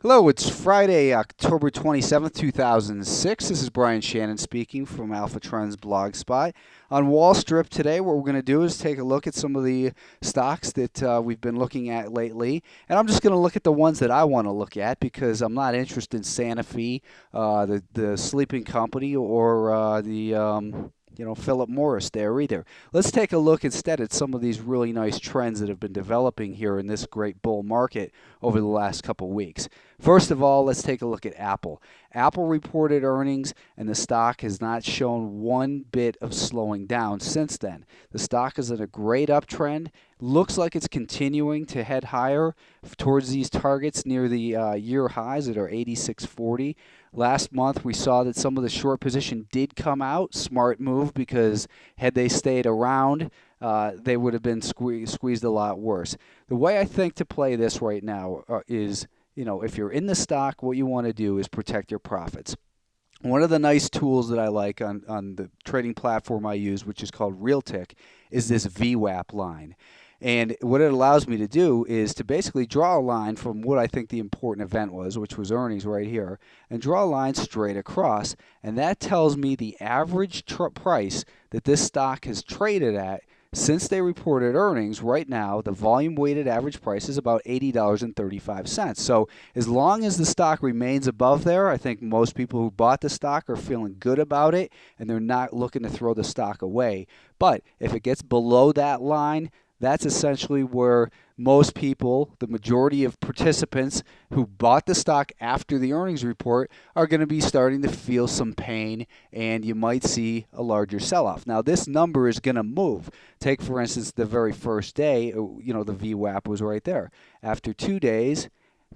Hello, it's Friday, October 27th, 2006. This is Brian Shannon speaking from Alpha Trends Blogspot. On Wall Strip today, what we're going to do is take a look at some of the stocks that we've been looking at lately. And I'm just going to look at the ones that I want to look at because I'm not interested in Santa Fe, the sleeping company, or Philip Morris there either. Let's take a look instead at some of these really nice trends that have been developing here in this great bull market over the last couple weeks. First of all, let's take a look at Apple. Apple reported earnings, and the stock has not shown one bit of slowing down since then. The stock is in a great uptrend. Looks like it's continuing to head higher towards these targets near the year highs that are 86.40. Last month, we saw that some of the short position did come out. Smart move because had they stayed around, they would have been squeezed a lot worse. The way I think to play this right now is, if you're in the stock, what you want to do is protect your profits. One of the nice tools that I like on the trading platform I use, which is called Realtick, is this VWAP line. And what it allows me to do is to basically draw a line from what I think the important event was, which was earnings right here, and draw a line straight across. And that tells me the average price that this stock has traded at since they reported earnings. Right now, the volume weighted average price is about $80.35. So as long as the stock remains above there, I think most people who bought the stock are feeling good about it and they're not looking to throw the stock away. But if it gets below that line, that's essentially where most people, the majority of participants who bought the stock after the earnings report, are going to be starting to feel some pain, and you might see a larger sell-off. Now, this number is going to move. Take, for instance, the very first day, the VWAP was right there. After 2 days,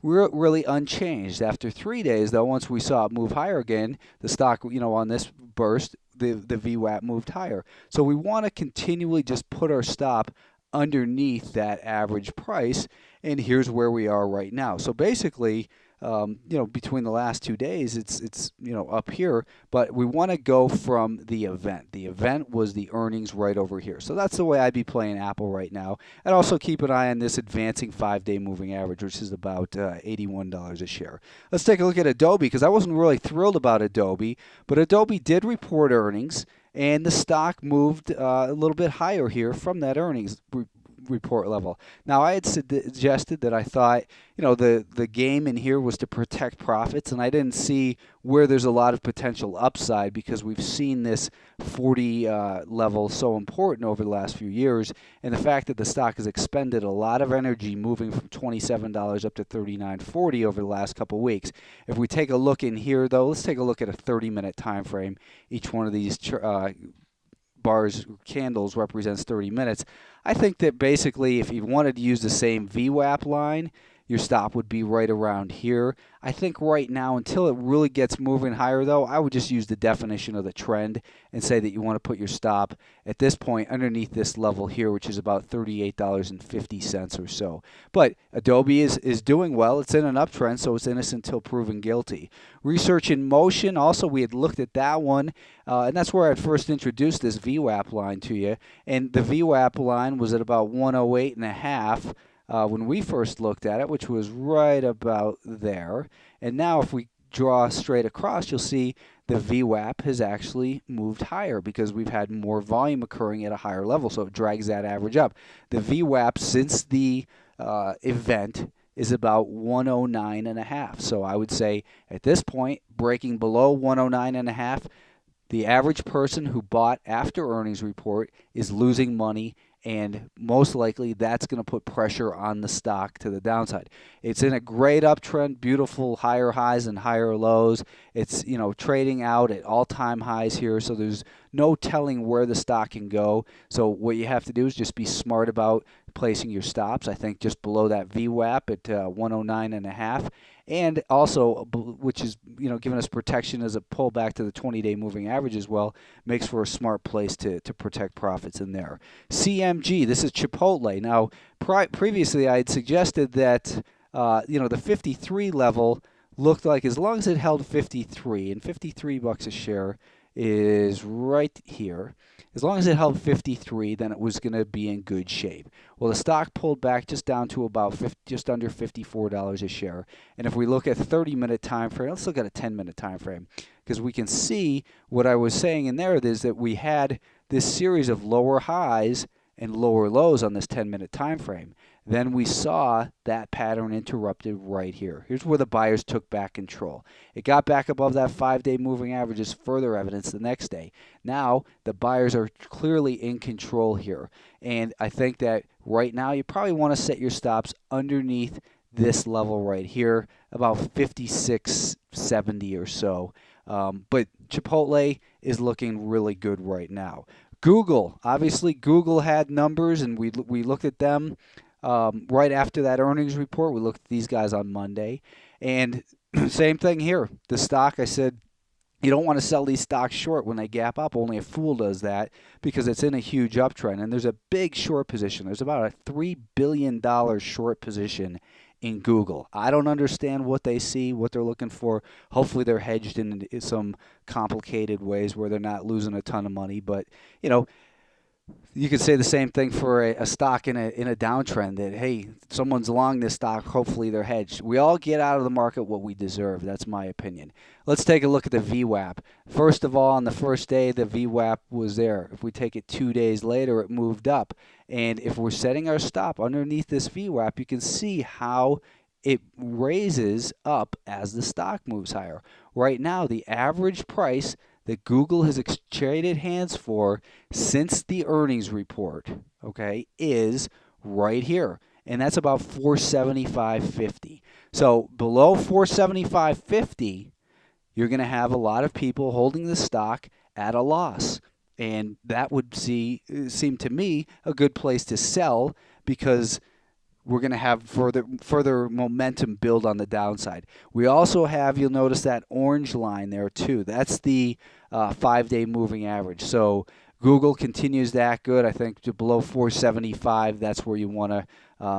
we're really unchanged. After 3 days, though, once we saw it move higher again, the stock, on this burst, the VWAP moved higher. So we want to continually just put our stop underneath that average price, and here's where we are right now. So basically, between the last 2 days, it's up here, but we want to go from the event. The event was the earnings right over here. So that's the way I'd be playing Apple right now. And also keep an eye on this advancing 5-day moving average, which is about $81 a share. Let's take a look at Adobe, because I wasn't really thrilled about Adobe, but Adobe did report earnings, and the stock moved a little bit higher here from that earnings report level. Now, I had suggested that I thought, the game in here was to protect profits, and I didn't see where there's a lot of potential upside because we've seen this 40 level so important over the last few years, and the fact that the stock has expended a lot of energy moving from $27 up to $39.40 over the last couple of weeks. If we take a look in here, though, let's take a look at a 30-minute time frame. Each one of these bars, candles, represents 30 minutes. I think that basically if you wanted to use the same VWAP line, your stop would be right around here. I think right now, until it really gets moving higher, though, I would just use the definition of the trend and say that you want to put your stop at this point underneath this level here, which is about $38.50 or so. But Adobe is doing well. It's in an uptrend, so it's innocent until proven guilty. Research in Motion, also, we had looked at that one, and that's where I first introduced this VWAP line to you. And the VWAP line was at about 108.5. When we first looked at it, which was right about there. And now if we draw straight across, you'll see the VWAP has actually moved higher because we've had more volume occurring at a higher level, so it drags that average up. The VWAP since the event is about 109.5. So I would say at this point, breaking below 109.5, the average person who bought after earnings report is losing money, and most likely that's going to put pressure on the stock to the downside. It's in a great uptrend, beautiful higher highs and higher lows. It's, trading out at all-time highs here, so there's no telling where the stock can go. So what you have to do is just be smart about placing your stops. I think just below that VWAP at 109.5. And also, which is, giving us protection as a pullback to the 20-day moving average as well, makes for a smart place to protect profits in there. CMG, this is Chipotle. Now, previously I had suggested that, the 53 level looked like as long as it held 53, and 53 bucks a share is right here. As long as it held 53, then it was going to be in good shape. Well, the stock pulled back just down to about just under $54 a share. And if we look at 30-minute time frame, let's look at a 10-minute time frame, because we can see what I was saying in there is that we had this series of lower highs and lower lows on this 10-minute time frame. Then we saw that pattern interrupted right here. Here's where the buyers took back control. It got back above that 5-day moving average, is further evidence the next day. Now the buyers are clearly in control here. And I think that right now you probably want to set your stops underneath this level right here, about 56.70 or so. But Chipotle is looking really good right now. Google, obviously Google had numbers, and we looked at them right after that earnings report. We looked at these guys on Monday, and same thing here. The stock, I said, you don't want to sell these stocks short when they gap up. Only a fool does that, because it's in a huge uptrend, and there's a big short position. There's about a $3 billion short position in Google. I don't understand what they see, what they're looking for. Hopefully they're hedged in some complicated ways where they're not losing a ton of money. But, you know, you could say the same thing for a stock in a downtrend, that, hey, someone's long this stock, hopefully they're hedged. We all get out of the market what we deserve. That's my opinion. Let's take a look at the VWAP. First of all, on the first day, the VWAP was there. If we take it 2 days later, it moved up. And if we're setting our stop underneath this VWAP, you can see how it raises up as the stock moves higher. Right now, the average price that Google has traded hands for since the earnings report, okay, is right here. And that's about 475.50. So below 475.50, you're going to have a lot of people holding the stock at a loss. And that would seem to me a good place to sell, because we're going to have further momentum build on the downside. We also have, you'll notice that orange line there too. That's the 5-day moving average. So Google continues that good. I think to below 475, that's where you want to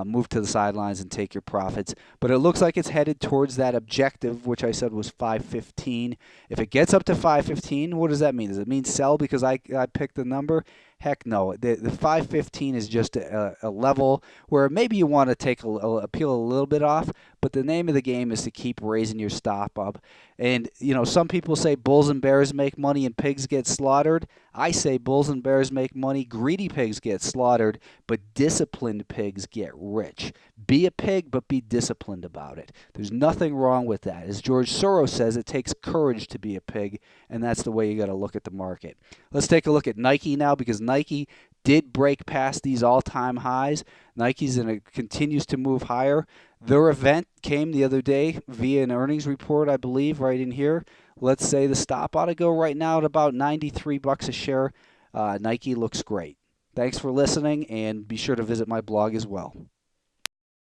move to the sidelines and take your profits. But it looks like it's headed towards that objective, which I said was 515. If it gets up to 515, what does that mean? Does it mean sell because I picked the number? Heck no. The 515 is just a level where maybe you want to take peel a little bit off, but the name of the game is to keep raising your stop up. And, you know, some people say bulls and bears make money and pigs get slaughtered. I say bulls and bears make money, greedy pigs get slaughtered, but disciplined pigs get rich. Be a pig, but be disciplined about it. There's nothing wrong with that. As George Soros says, it takes courage to be a pig, and that's the way you got to look at the market. Let's take a look at Nike now, because Nike did break past these all-time highs. Nike's continues to move higher. Their event came the other day via an earnings report, I believe, right in here. Let's say the stop ought to go right now at about $93 a share. Nike looks great. Thanks for listening, and be sure to visit my blog as well.